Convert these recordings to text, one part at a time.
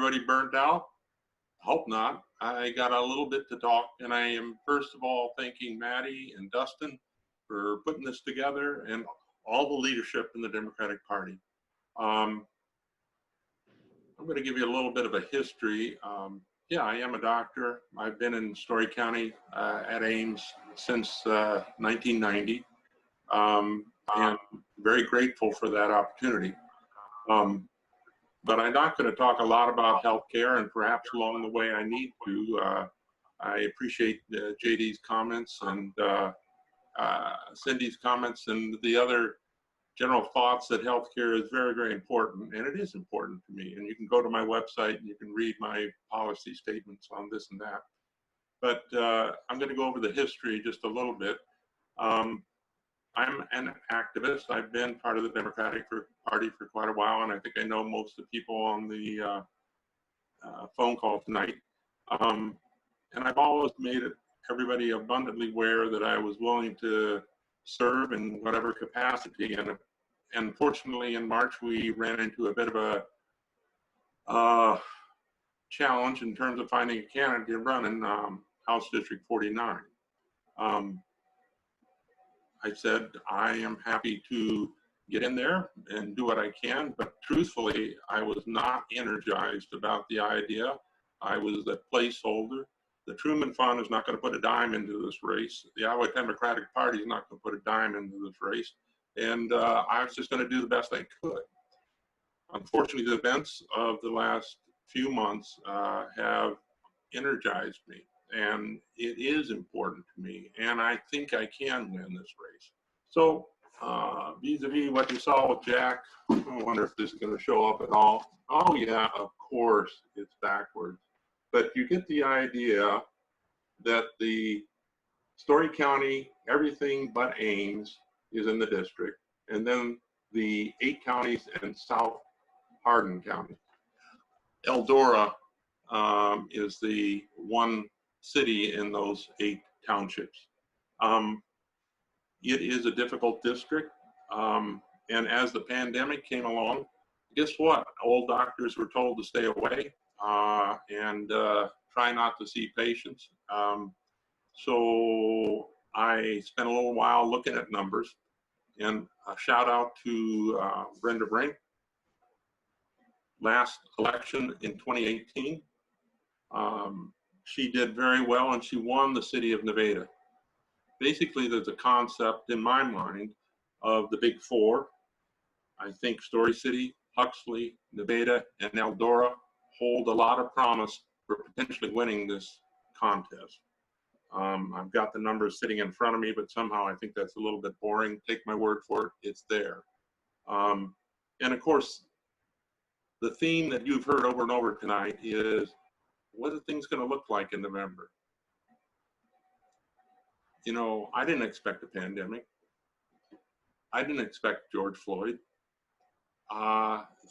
everybody burnt out? Hope not. I got a little bit to talk, and I am first of all thanking Maddie and Dustin for putting this together and all the leadership in the Democratic Party. I'm going to give you a little bit of a history. Yeah, I am a doctor. I've been in Story County at Ames since 1990, and very grateful for that opportunity. But I'm not going to talk a lot about healthcare, and perhaps along the way I need to. I appreciate JD's comments and Cindy's comments and the other general thoughts that healthcare is very, very important, and it is important to me. And you can go to my website and you can read my policy statements on this and that. But I'm going to go over the history just a little bit. I'm an activist. I've been part of the Democratic Party for quite a while, and I think I know most of the people on the phone call tonight. And I've always made everybody abundantly aware that I was willing to serve in whatever capacity. And fortunately, in March, we ran into a bit of a challenge in terms of finding a candidate to run in House District 49. I said, I am happy to get in there and do what I can, but truthfully, I was not energized about the idea. I was a placeholder. The Truman Fund is not going to put a dime into this race. The Iowa Democratic Party is not going to put a dime into this race. And I was just going to do the best I could. Unfortunately, the events of the last few months have energized me. And it is important to me, and I think I can win this race. So vis-a-vis what you saw with Jack, I wonder if this is going to show up at all. Oh yeah, of course, it's backwards. But you get the idea that the Story County, everything but Ames is in the district, and then the 8 counties and South Hardin County. Eldora is the one city in those 8 townships. It is a difficult district, and as the pandemic came along, guess what? Old doctors were told to stay away and try not to see patients. So I spent a little while looking at numbers, and a shout out to Brenda Brink. Last election in 2018, she did very well, and she won the city of Nevada. Basically, there's a concept in my mind of the big 4. I think Story City, Huxley, Nevada, and Eldora hold a lot of promise for potentially winning this contest. I've got the numbers sitting in front of me, but somehow I think that's a little bit boring. Take my word for it, it's there. And of course, the theme that you've heard over and over tonight is, what are things going to look like in November? You know, I didn't expect a pandemic. I didn't expect George Floyd.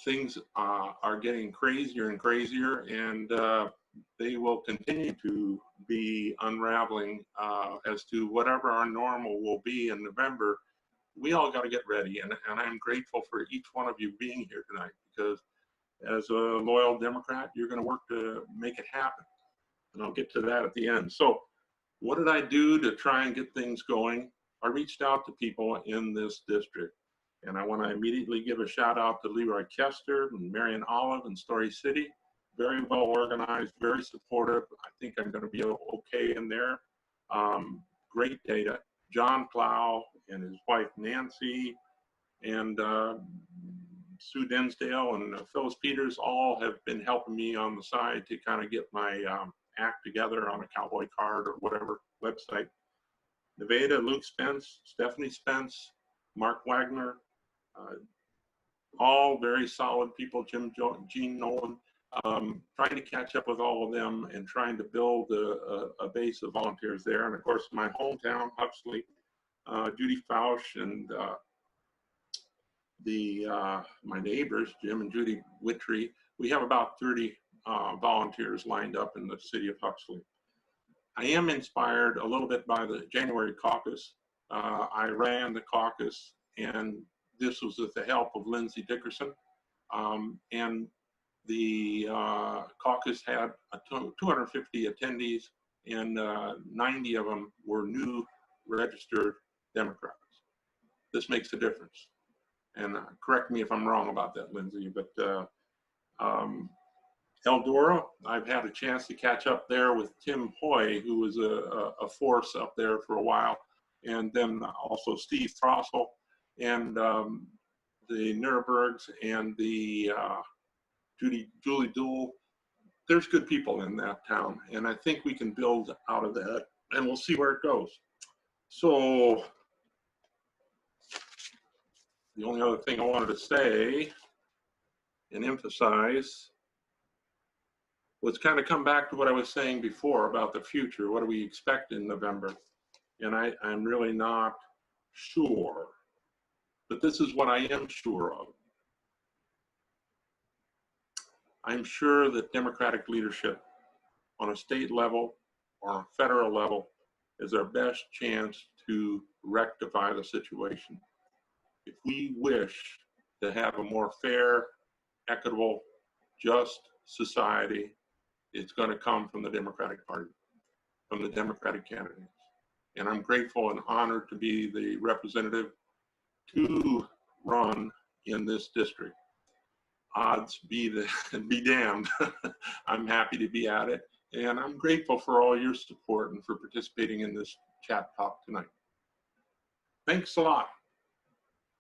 Things are getting crazier and crazier, and they will continue to be unraveling as to whatever our normal will be in November. We all got to get ready, and I'm grateful for each one of you being here tonight, because as a loyal Democrat, you're going to work to make it happen. And I'll get to that at the end. So what did I do to try and get things going? I reached out to people in this district. And I want to immediately give a shout out to Leroy Kester and Marion Olive in Story City. Very well organized, very supportive. I think I'm going to be okay in there. Great data. John Plow and his wife Nancy and Sue Dinsdale and Phyllis Peters all have been helping me on the side to kind of get my act together on a cowboy card or whatever website. Nevada, Luke Spence, Stephanie Spence, Mark Wagner, all very solid people, Gene Nolan, trying to catch up with all of them and trying to build a base of volunteers there. And of course, my hometown, Huxley, Judy Fausch and my neighbors, Jim and Judy Whittree, we have about 30 volunteers lined up in the city of Huxley. I am inspired a little bit by the January caucus. I ran the caucus, and this was with the help of Lindsay Dickerson. And The caucus had 250 attendees, and 90 of them were new registered Democrats. This makes a difference. And correct me if I'm wrong about that, Lindsay, but Eldora, I've had a chance to catch up there with Tim Hoy, who was a force up there for a while, and then also Steve Frossel, and the Nurembergs, and the Julie Duell. There's good people in that town, and I think we can build out of that, and we'll see where it goes. So the only other thing I wanted to say and emphasize was kind of come back to what I was saying before about the future. What do we expect in November? And I'm really not sure, but this is what I am sure of. I'm sure that Democratic leadership on a state level or on a federal level is our best chance to rectify the situation. If we wish to have a more fair, equitable, just society, it's going to come from the Democratic Party, from the Democratic candidates. And I'm grateful and honored to be the representative to run in this district. Odds be damned. I'm happy to be at it, and I'm grateful for all your support and for participating in this chat talk tonight. Thanks a lot.